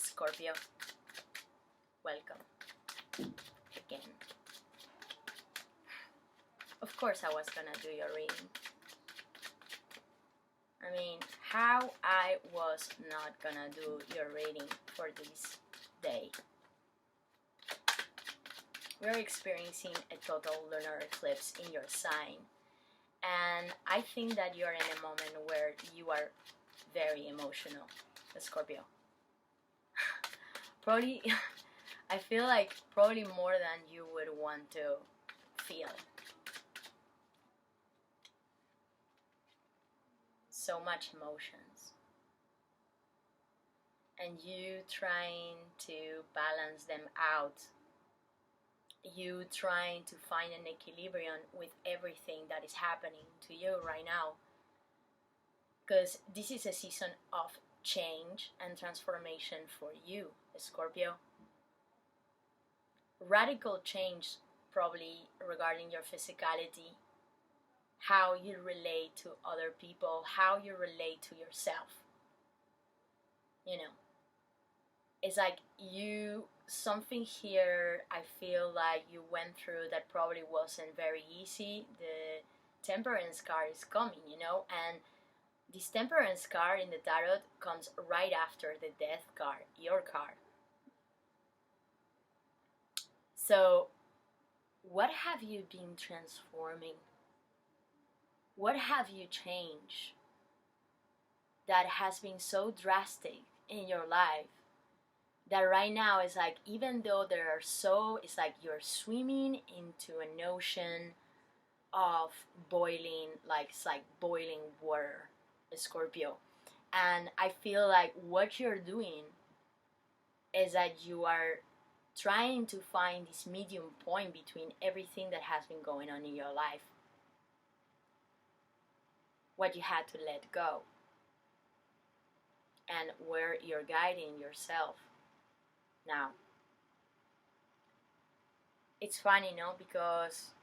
Scorpio, welcome again. Of course I was gonna do your reading. I mean, how I was not gonna do your reading for this day. We're experiencing a total lunar eclipse in your sign, and I think that you're in a moment where you are very emotional, Scorpio. Probably, I feel like probably more than you would want to feel. So much emotions. And you trying to balance them out. You trying to find an equilibrium with everything that is happening to you right now. Because this is a season of change and transformation for you, Scorpio. Radical change probably regarding your physicality, how you relate to other people, how you relate to yourself. You know, it's like something here I feel like you went through that probably wasn't very easy. The Temperance card is coming, and this Temperance card in the Tarot comes right after the Death card, your card. So, what have you been transforming? What have you changed that has been so drastic in your life that right now it's like, even though it's like you're swimming into an ocean of boiling, like it's like boiling water, Scorpio. And I feel like what you're doing is that you are trying to find this medium point between everything that has been going on in your life. What you had to let go. And where you're guiding yourself now. It's funny, because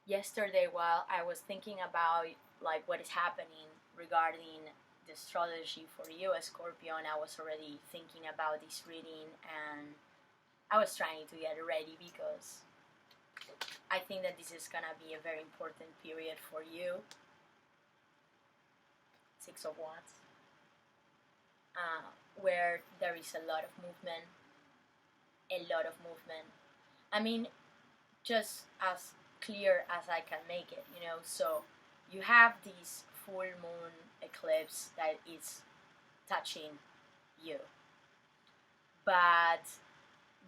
yesterday while I was thinking about like what is happening regarding the astrology for you, Scorpio, and I was already thinking about this reading, and I was trying to get ready because I think that this is gonna be a very important period for you. 6 of Wands, where there is a lot of movement, I mean, just as clear as I can make it, so you have this full moon eclipse that is touching you, but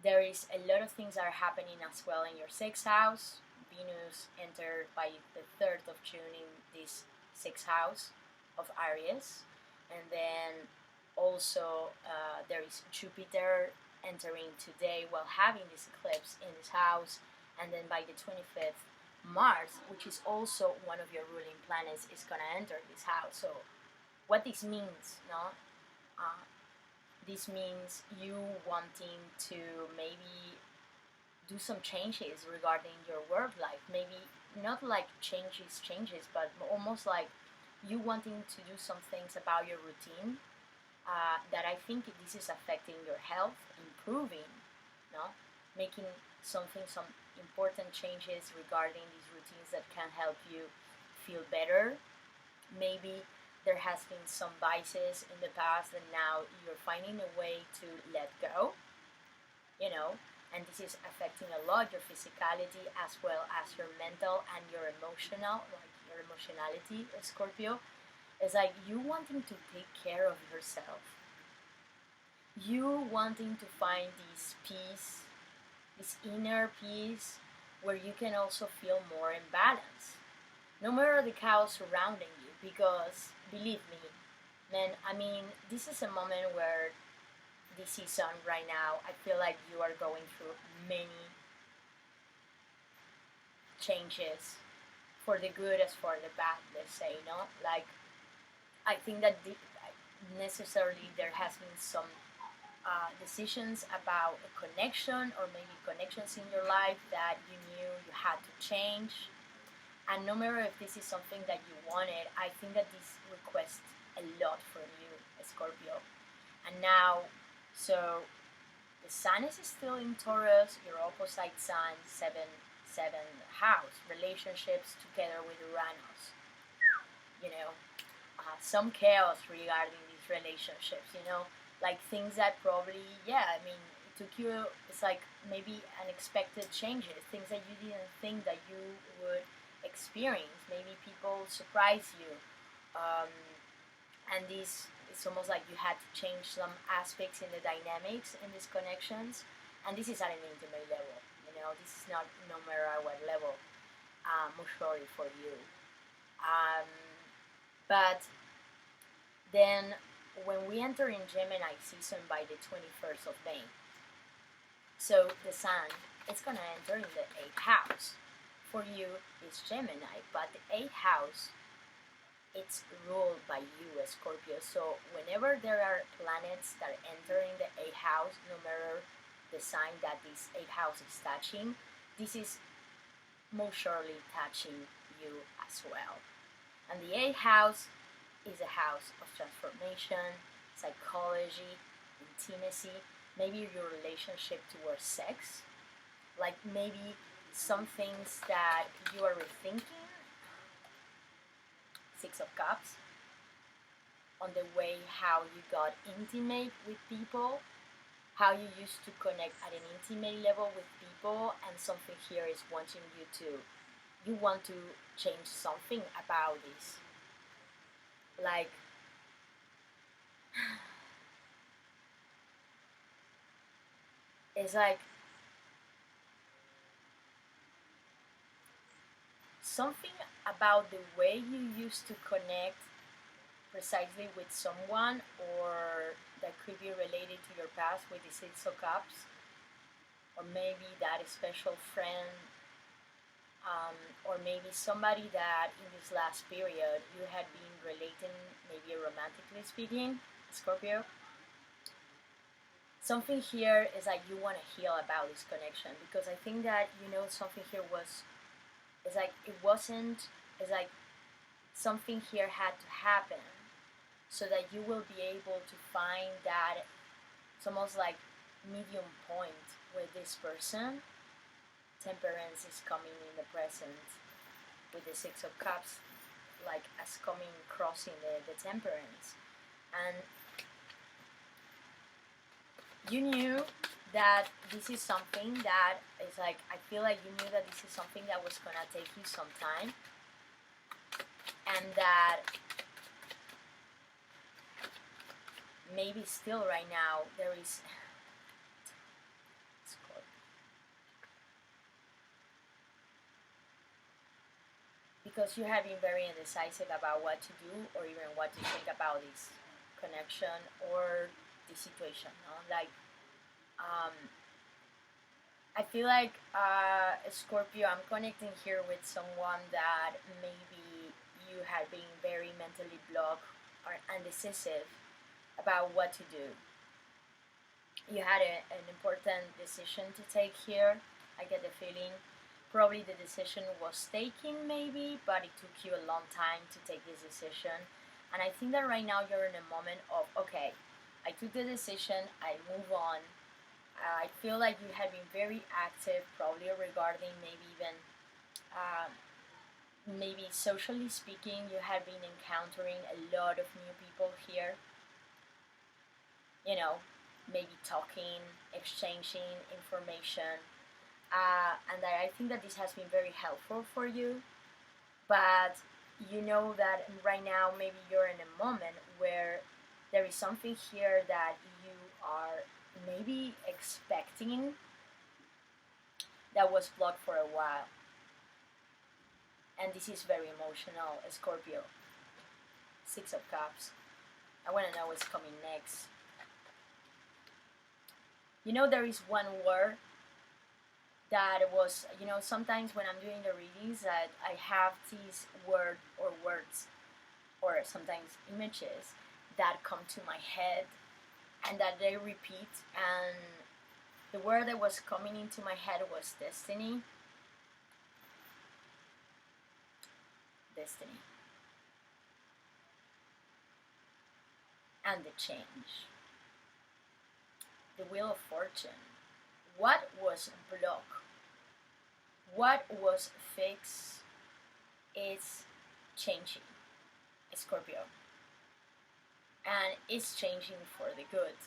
there is a lot of things that are happening as well in your 6th house. Venus entered by the 3rd of June in this 6th house of Aries, and then also there is Jupiter entering today while having this eclipse in this house, and then by the 25th Mars, which is also one of your ruling planets, is gonna enter this house. So what this means, this means you wanting to maybe do some changes regarding your work life, maybe not like changes, but almost like you wanting to do some things about your routine, that I think this is affecting your health, improving, making some important changes regarding these routines that can help you feel better. Maybe there has been some vices in the past and now you're finding a way to let go, and this is affecting a lot your physicality as well as your mental and your emotional, like your emotionality, Scorpio. It's like you wanting to take care of yourself. You wanting to find this peace, this inner peace, where you can also feel more in balance. No matter the chaos surrounding you, because believe me, man, I mean, this is a moment where this season right now, I feel like you are going through many changes, for the good as for the bad, let's say, like, I think that necessarily there has been some decisions about a connection, or maybe connections in your life that you knew you had to change. And no matter if this is something that you wanted, I think that this requests a lot from you, Scorpio. And now So the sun is still in Taurus, your opposite sign, 7 house, relationships together with Uranus. You know, some chaos regarding these relationships, like things that probably, yeah, I mean, it took you, it's like maybe unexpected changes, things that you didn't think that you would experience. Maybe people surprise you. Um, and this, it's almost like you had to change some aspects in the dynamics in these connections. And this is at an intimate level. This is not no matter what level, usually for you. But then when we enter in Gemini season by the 21st of May, so the sun is going to enter in the 8th house. For you, it's Gemini, but the 8th house, it's ruled by you, Scorpio. So whenever there are planets that are entering the 8th house, no matter the sign that this 8th house is touching, this is most surely touching you as well. And the 8th house is a house of transformation, psychology, intimacy, maybe your relationship towards sex, like maybe some things that you are rethinking, 6 of Cups, on the way how you got intimate with people, how you used to connect at an intimate level with people, and something here is wanting you want to change something about this. Like, it's like something about the way you used to connect precisely with someone, or that could be related to your past with the 6 of Cups, or maybe that special friend, or maybe somebody that in this last period you had been relating, maybe romantically speaking, Scorpio. Something here is like you want to heal about this connection, because I think that something here was, it's like it wasn't, it's like something here had to happen so that you will be able to find that it's almost like medium point with this person. Temperance is coming in the present with the 6 of Cups, like as coming, crossing the temperance. And you knew that this is something that is like, I feel like you knew that this is something that was gonna take you some time, and that maybe still right now there is because you have been very indecisive about what to do or even what to think about this connection or the situation, no? Like, I feel like Scorpio, I'm connecting here with someone that maybe you had been very mentally blocked or indecisive about what to do. You had an important decision to take here. I get the feeling probably the decision was taken maybe, but it took you a long time to take this decision. And I think that right now you're in a moment of, okay, I took the decision, I move on. I feel like you have been very active, probably regarding maybe even, maybe socially speaking, you have been encountering a lot of new people here. Maybe talking, exchanging information. And I think that this has been very helpful for you. But you know that right now maybe you're in a moment where there is something here that you are maybe expecting that was blocked for a while. And this is very emotional, Scorpio. 6 of Cups. I want to know what's coming next. There is one word that was, sometimes when I'm doing the readings that I have these words or sometimes images that come to my head and that they repeat, and the word that was coming into my head was destiny. Destiny. And the change. the Wheel of Fortune. What was blocked, what was fixed, is changing, Scorpio. And it's changing for the good.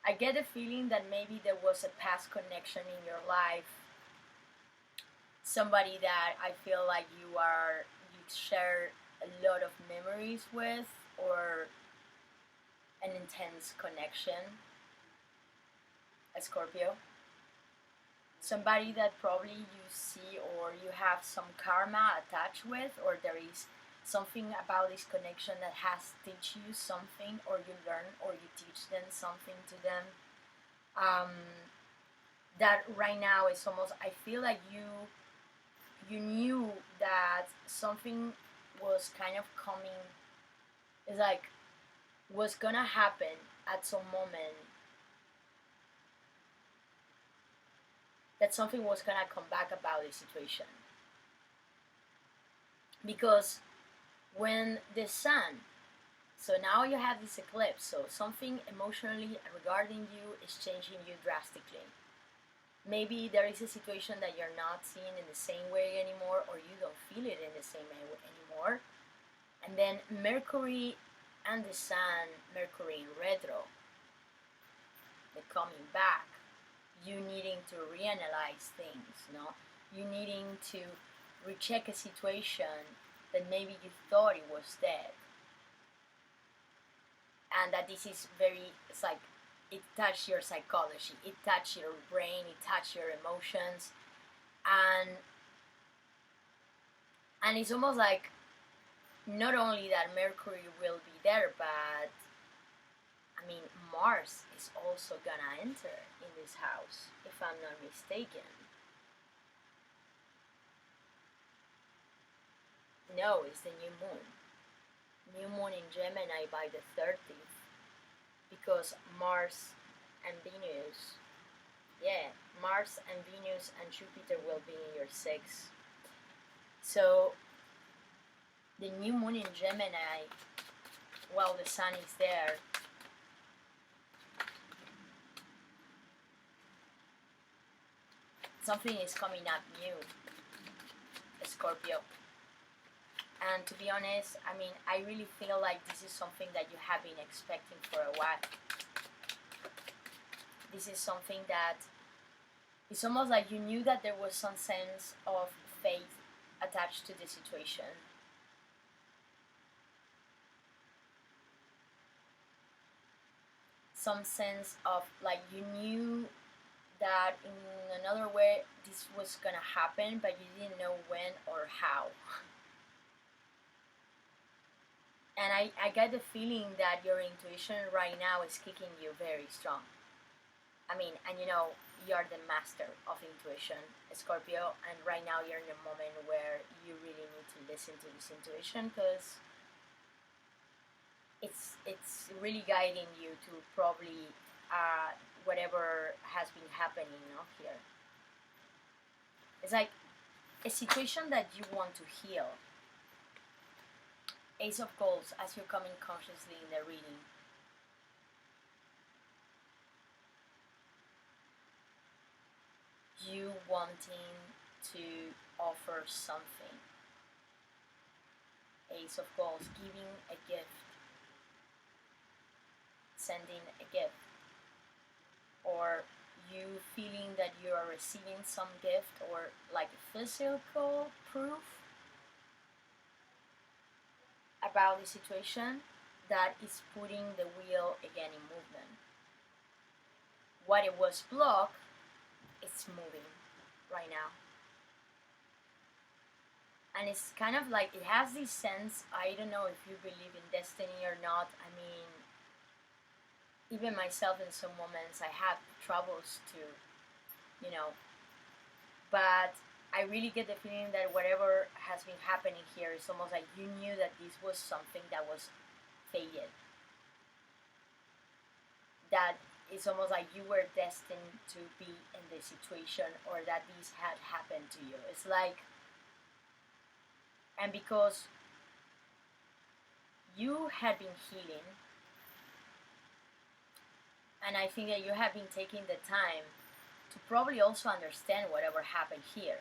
I get the feeling that maybe there was a past connection in your life, somebody that I feel like you share a lot of memories with, or an intense connection, a Scorpio. Somebody that probably you see or you have some karma attached with, or there is something about this connection that has teach you something, or you learn or you teach them something to them. That right now is almost, I feel like you knew that something was kind of coming. It's like was gonna happen at some moment, that something was gonna come back about the situation. Because when the sun, so now you have this eclipse, so something emotionally regarding you is changing you drastically. Maybe there is a situation that you're not seeing in the same way anymore, or you don't feel it in the same way anymore. And then Mercury and the Sun, Mercury in retro, the coming back, you needing to reanalyze things, no? You needing to recheck a situation that maybe you thought it was dead. And that this is very, it's like, it touched your psychology, it touched your brain, it touched your emotions, and it's almost like not only that Mercury will be there, but I mean Mars is also gonna enter in this house, if I'm not mistaken. No, it's the new moon. New moon in Gemini by the 30th, because Mars and Venus, yeah, Mars and Venus and Jupiter will be in your 6th. So the new moon in Gemini, while the sun is there, something is coming up new, Scorpio. And to be honest, I mean, I really feel like this is something that you have been expecting for a while. This is something that it's almost like you knew that there was some sense of faith attached to the situation. Some sense of like you knew that in another way this was gonna happen, but you didn't know when or how. And I get the feeling that your intuition right now is kicking you very strong. I mean, and you know, you're the master of intuition, Scorpio, and right now you're in a moment where you really need to listen to this intuition, because it's really guiding you to probably whatever has been happening, no, here. It's like a situation that you want to heal. Ace of Cups, as you're coming consciously in the reading. You wanting to offer something. Ace of Cups, giving a gift. Sending a gift. Or you feeling that you are receiving some gift, or like a physical proof about the situation that is putting the wheel again in movement. What it was blocked, it's moving right now. And it's kind of like, it has this sense, I don't know if you believe in destiny or not. I mean, even myself in some moments I have troubles to, you know, but I really get the feeling that whatever has been happening here is almost like you knew that this was something that was fated. That it's almost like you were destined to be in this situation, or that this had happened to you. It's like, and because you had been healing, And I think that you have been taking the time to probably also understand whatever happened here.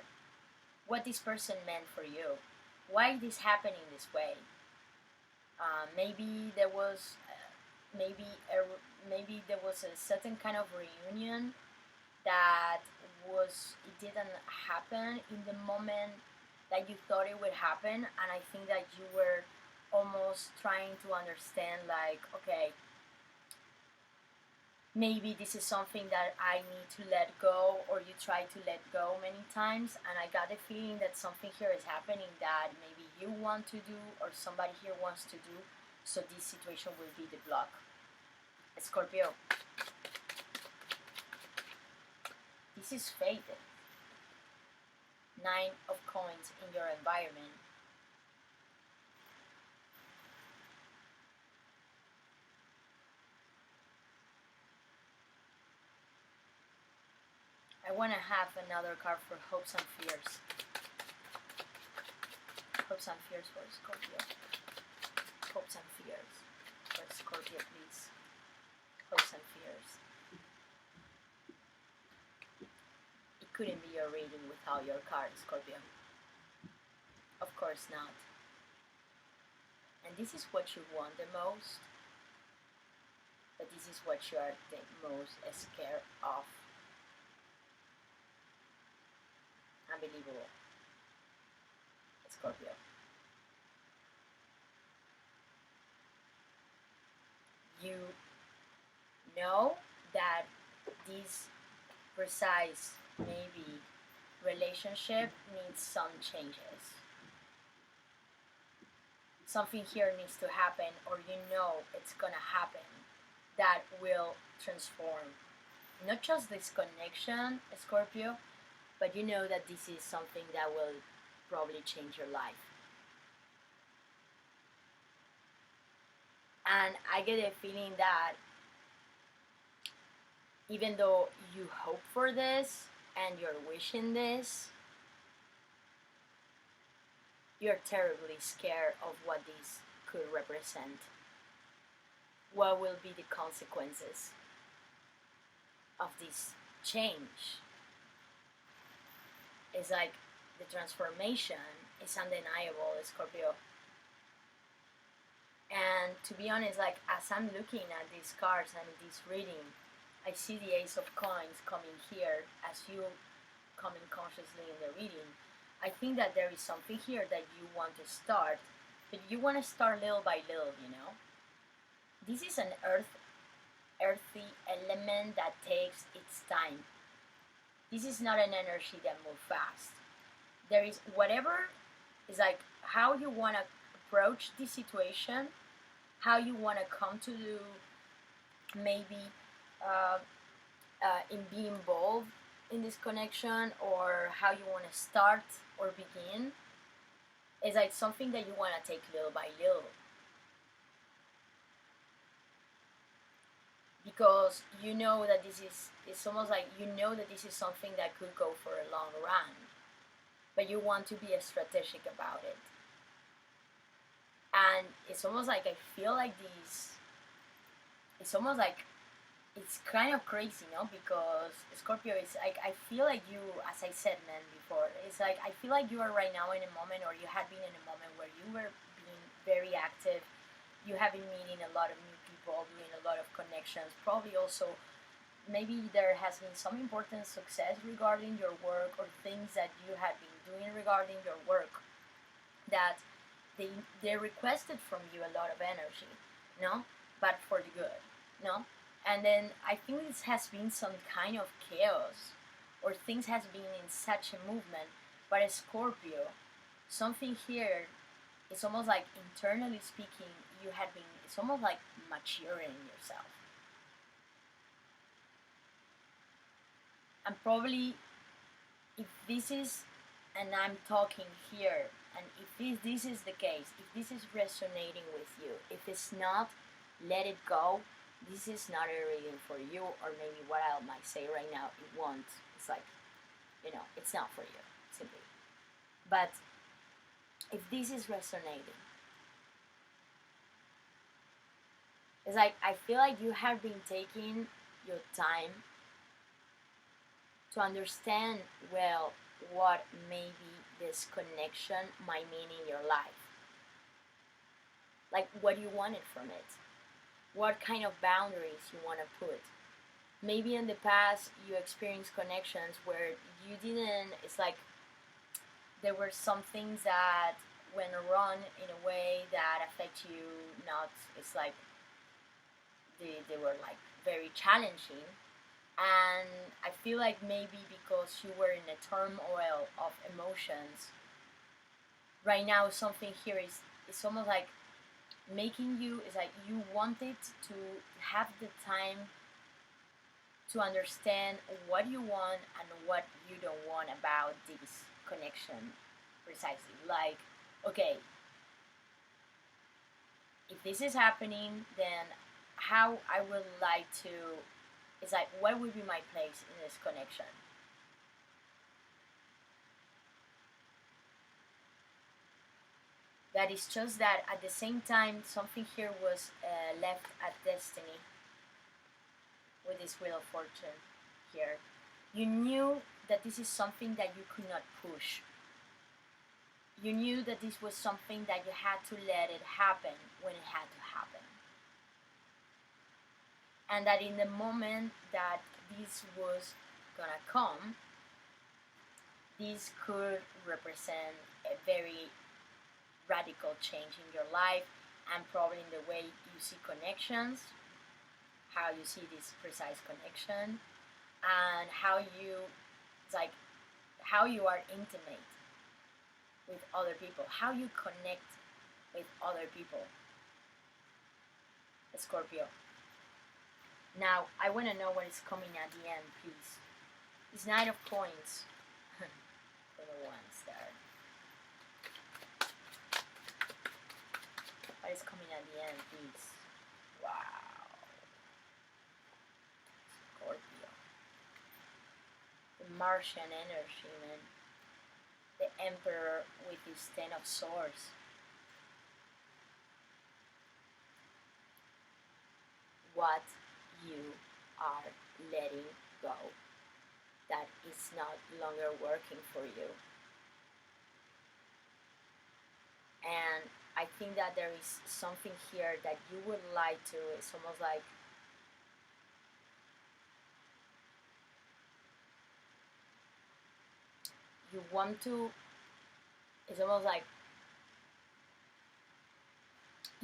What this person meant for you. Why this happened in this way. Maybe there was maybe there was a certain kind of reunion that it didn't happen in the moment that you thought it would happen, and I think that you were almost trying to understand, like, okay, maybe this is something that I need to let go, or you try to let go many times, and I got the feeling that something here is happening that maybe you want to do or somebody here wants to do, so this situation will be the block. Scorpio, this is fated. 9 of coins in your environment. I want to have another card for hopes and fears. Hopes and fears for Scorpio. Hopes and fears for Scorpio, please. Hopes and fears. It couldn't be your reading without your card, Scorpio. Of course not. And this is what you want the most, but this is what you are the most scared of. Unbelievable. Scorpio. You know that this precise, maybe, relationship needs some changes. Something here needs to happen, or you know it's gonna happen, that will transform not just this connection, Scorpio, but you know that this is something that will probably change your life. And I get a feeling that even though you hope for this and you're wishing this, you're terribly scared of what this could represent. What will be the consequences of this change? It's like the transformation is undeniable, Scorpio. And to be honest, like, as I'm looking at these cards and this reading, I see the Ace of Coins coming here as you coming consciously in the reading. I think that there is something here that you want to start, but you want to start little by little, you know? This is an earthy element that takes its time. This is not an energy that moves fast. There is whatever is like how you want to approach the situation, how you want to come to maybe in being involved in this connection, or how you want to start or begin. It's like something that you want to take little by little. Because you know that it's almost like you know that this is something that could go for a long run, but you want to be strategic about it. And it's almost like I feel like it's almost like it's kind of crazy, you know, because Scorpio is like, I feel like you, as I said, man, before, it's like I feel like you are right now in a moment, or you have been in a moment where you were being very active. You have been meeting a lot of new people, doing a lot of connections. Probably also, maybe there has been some important success regarding your work, or things that you have been doing regarding your work that they requested from you a lot of energy, no? But for the good, no? And then I think this has been some kind of chaos, or things has been in such a movement. But a Scorpio, something here, it's almost like internally speaking, you had been, it's almost like maturing yourself. And probably, if this is, and I'm talking here, and if this is the case, if this is resonating with you, if it's not, let it go. This is not a reading for you, or maybe what I might say right now, it won't. It's like, you know, it's not for you, simply. But if this is resonating, it's like I feel like you have been taking your time to understand well what maybe this connection might mean in your life. Like what you wanted from it, what kind of boundaries you want to put. Maybe in the past you experienced connections where you didn't, it's like there were some things that went wrong in a way that affect you not, it's like they were like very challenging. And I feel like maybe because you were in a turmoil of emotions, right now something here is, it's almost like making you, it's like you wanted to have the time to understand what you want and what you don't want about this connection precisely. Like, okay, if this is happening, then how I would like to, it's like, what would be my place in this connection? That is just that at the same time, something here was left at destiny with this Wheel of Fortune here. You knew that this is something that you could not push. You knew that this was something that you had to let it happen when it had to happen. And that in the moment that this was gonna come, this could represent a very radical change in your life and probably in the way you see connections, how you see this precise connection, and how you, it's like, how you are intimate with other people, how you connect with other people. Scorpio. Now, I want to know what is coming at the end, please. It's Knight of Coins. For the ones there. What is coming at the end, please? Wow. Scorpio. The Martian energy, man. The Emperor with his 10 of Swords. What you are letting go that is not longer working for you. And I think that there is something here that you would like to, it's almost like you want to, it's almost like,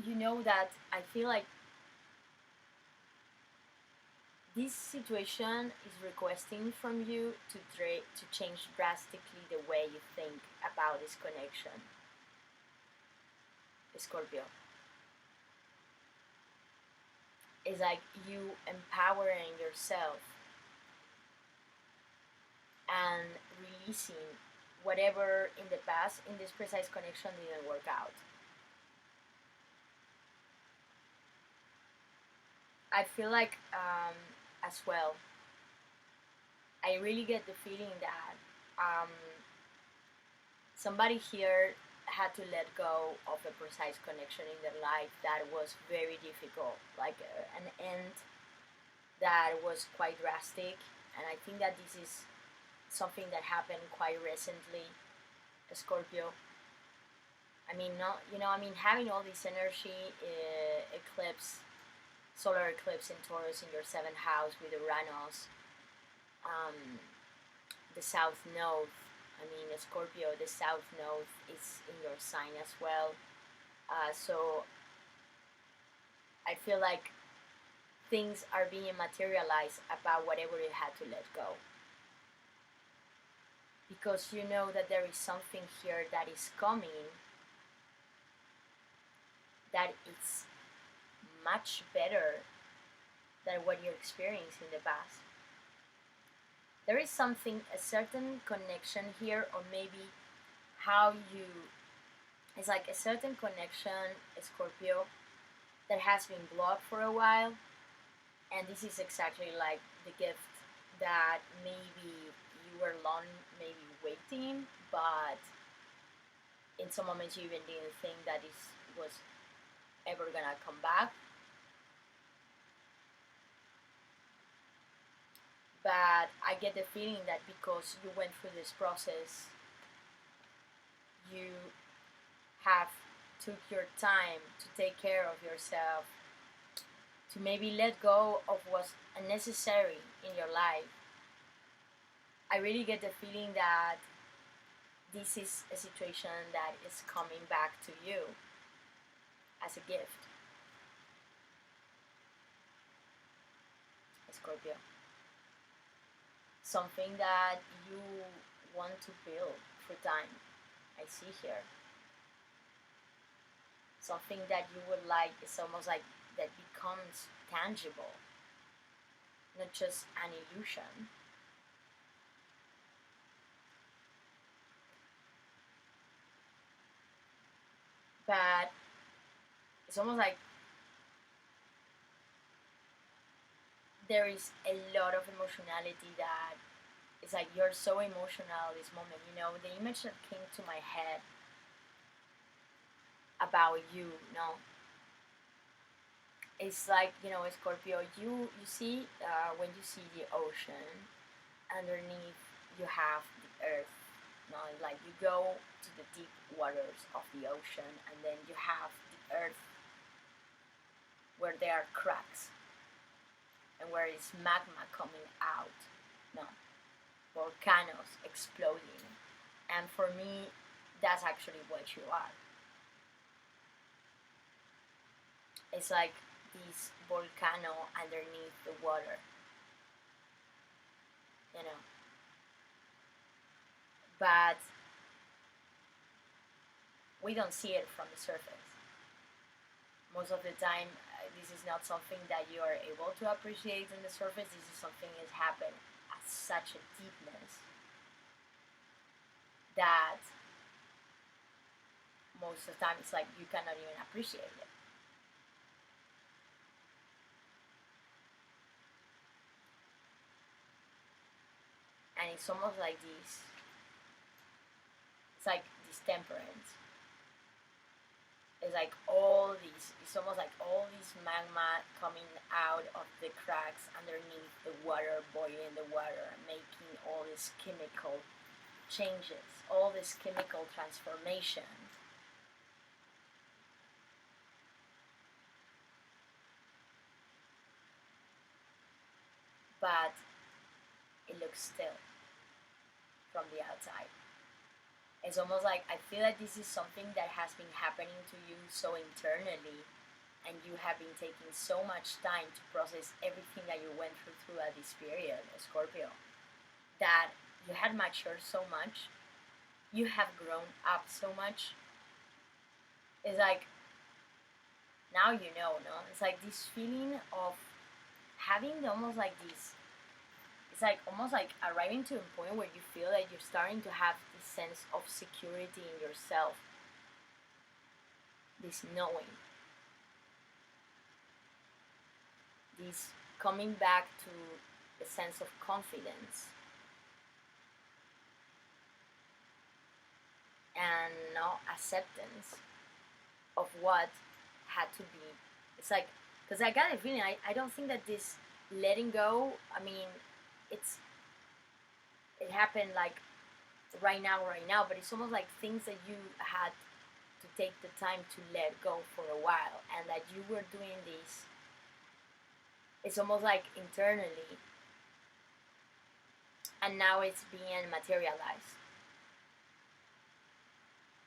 you know that I feel like this situation is requesting from you to change drastically the way you think about this connection. Scorpio. It's like you empowering yourself and releasing whatever in the past in this precise connection didn't work out. I feel like as well, I really get the feeling that somebody here had to let go of a precise connection in their life that was very difficult, like an end that was quite drastic. And I think that this is something that happened quite recently, Scorpio. I mean, not, you know, I mean, having all this energy, eclipse, solar eclipse in Taurus in your 7th house with Uranus, the South Node. I mean, Scorpio, the South Node is in your sign as well. So I feel like things are being materialized about whatever you had to let go. Because you know that there is something here that is coming that is much better than what you experienced in the past. There is something, a certain connection here, or maybe how you, it's like a certain connection, Scorpio, that has been blocked for a while, and this is exactly like the gift that maybe you were long, maybe waiting, but in some moments you even didn't think that this was ever gonna come back. But I get the feeling that because you went through this process, you have took your time to take care of yourself, to maybe let go of what's unnecessary in your life. I really get the feeling that this is a situation that is coming back to you as a gift, Scorpio. Something that you want to build for time, I see here. Something that you would like, it's almost like that becomes tangible, not just an illusion. But it's almost like there is a lot of emotionality that it's like you're so emotional this moment. You know, the image that came to my head about you, you know, it's like, you know, Scorpio, you see, when you see the ocean, underneath you have the earth. You know, like you go to the deep waters of the ocean, and then you have the earth where there are cracks and where is magma coming out. No, volcanoes exploding. And for me, that's actually what you are. It's like this volcano underneath the water, you know. But we don't see it from the surface. Most of the time, this is not something that you are able to appreciate on the surface. This is something that happened at such a deepness that most of the time it's like you cannot even appreciate it. And it's almost like this, it's like this temperance. It's like all these, it's almost like all this magma coming out of the cracks underneath the water, boiling the water, making all these chemical changes, all this chemical transformation. But it looks still from the outside. It's almost like I feel like this is something that has been happening to you so internally, and you have been taking so much time to process everything that you went through at this period, Scorpio, that you had matured so much, you have grown up so much. It's like now you know, no? It's like this feeling of having almost like this, it's like almost like arriving to a point where you feel that you're starting to have this sense of security in yourself, this knowing, this coming back to a sense of confidence and no acceptance of what had to be. It's like, because I got a feeling, I don't think that this letting go, I mean, it happened like right now, but it's almost like things that you had to take the time to let go for a while, and that you were doing this, it's almost like internally, and now it's being materialized.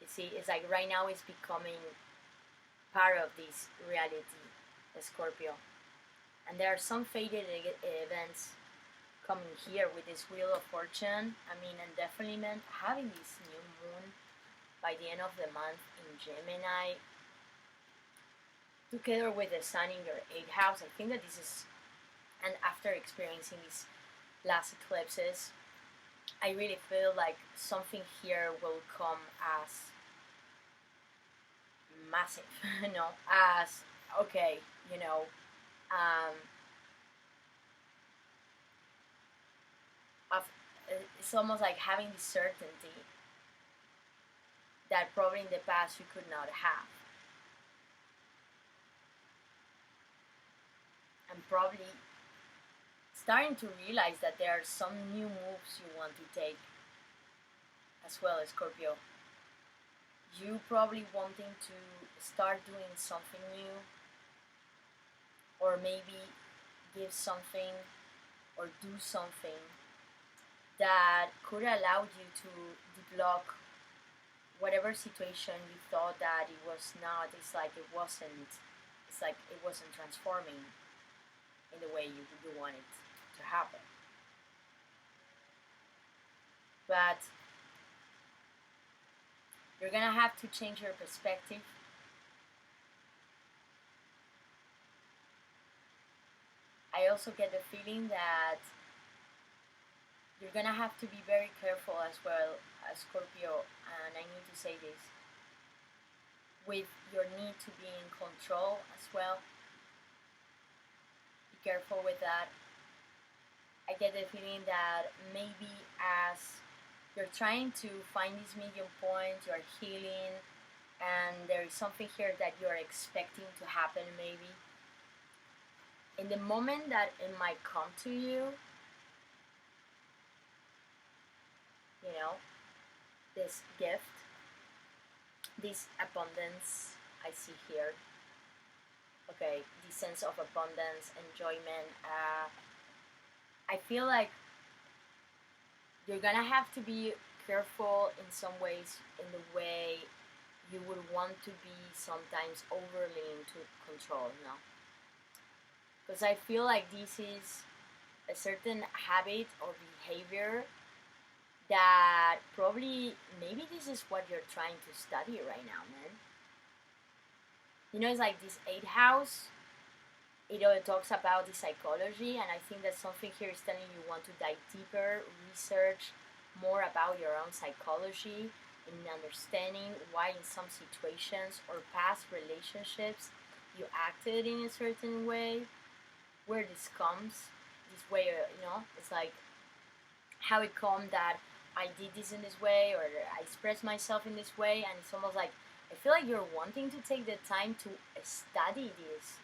You see, it's like right now it's becoming part of this reality, the Scorpio. And there are some fated events coming here with this Wheel of Fortune. I mean, and definitely meant having this new moon by the end of the month in Gemini, together with the sun in your 8th house. I think that this is, and after experiencing these last eclipses, I really feel like something here will come as massive, you know, as, okay, you know, of, it's almost like having the certainty that probably in the past you could not have. And probably starting to realize that there are some new moves you want to take as well, Scorpio. You probably wanting to start doing something new, or maybe give something or do something that could allow you to deblock whatever situation you thought that it was not. It's like it wasn't. It's like it wasn't transforming in the way you want it to happen. But you're gonna have to change your perspective. I also get the feeling that you're gonna have to be very careful as well, as Scorpio, and I need to say this, with your need to be in control as well. Be careful with that. I get the feeling that maybe as you're trying to find this medium point, you're healing, and there is something here that you're expecting to happen maybe. In the moment that it might come to you, you know, this gift, this abundance I see here, okay, the sense of abundance, enjoyment, I feel like you're gonna have to be careful in some ways in the way you would want to be sometimes overly into control, you know? Because I feel like this is a certain habit or behavior that probably, maybe this is what you're trying to study right now, man. You know, it's like this 8th house, it talks about the psychology, and I think that something here is telling you want to dive deeper, research more about your own psychology, in understanding why in some situations or past relationships you acted in a certain way, where this comes, this way, you know, it's like how it come that I did this in this way, or I expressed myself in this way, and it's almost like, I feel like you're wanting to take the time to study this.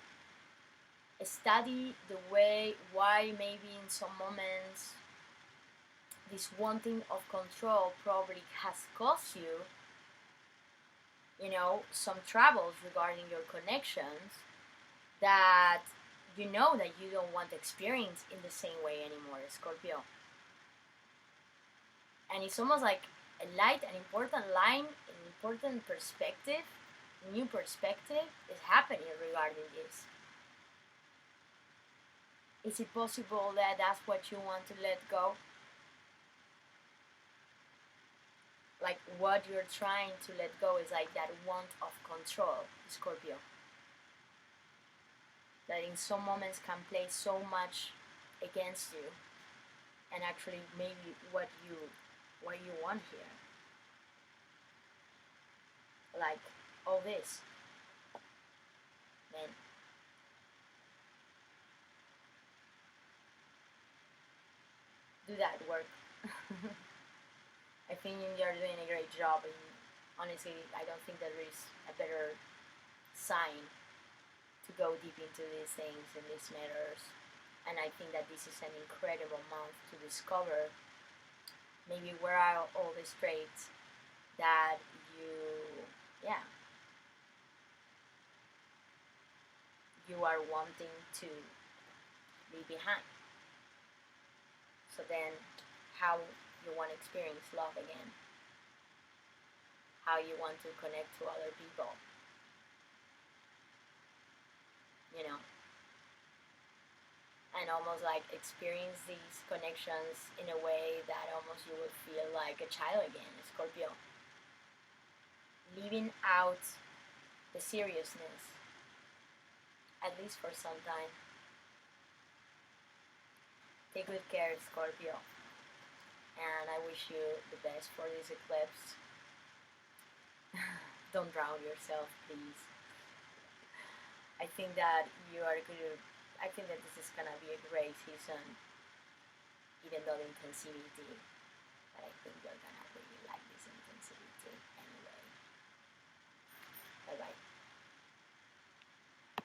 Study the way, why maybe in some moments this wanting of control probably has caused you, you know, some troubles regarding your connections that you know that you don't want to experience in the same way anymore, Scorpio. And it's almost like a light, an important line, an important perspective, new perspective is happening regarding this. Is it possible that that's what you want to let go? Like what you're trying to let go is like that want of control, Scorpio. That in some moments can play so much against you, and actually maybe what you want here. Like all this, man. Do that work. I think you're doing a great job, and honestly, I don't think there is a better sign to go deep into these things and these matters. And I think that this is an incredible month to discover maybe where are all these traits that you are wanting to leave behind. So then, how you want to experience love again, how you want to connect to other people, you know, and almost like experience these connections in a way that almost you would feel like a child again, Scorpio. Leaving out the seriousness, at least for some time. Take good care, Scorpio. And I wish you the best for this eclipse. Don't drown yourself, please. I think that I think that this is gonna be a great season, even though the intensity, but I think you're gonna really like this intensity anyway. Bye bye.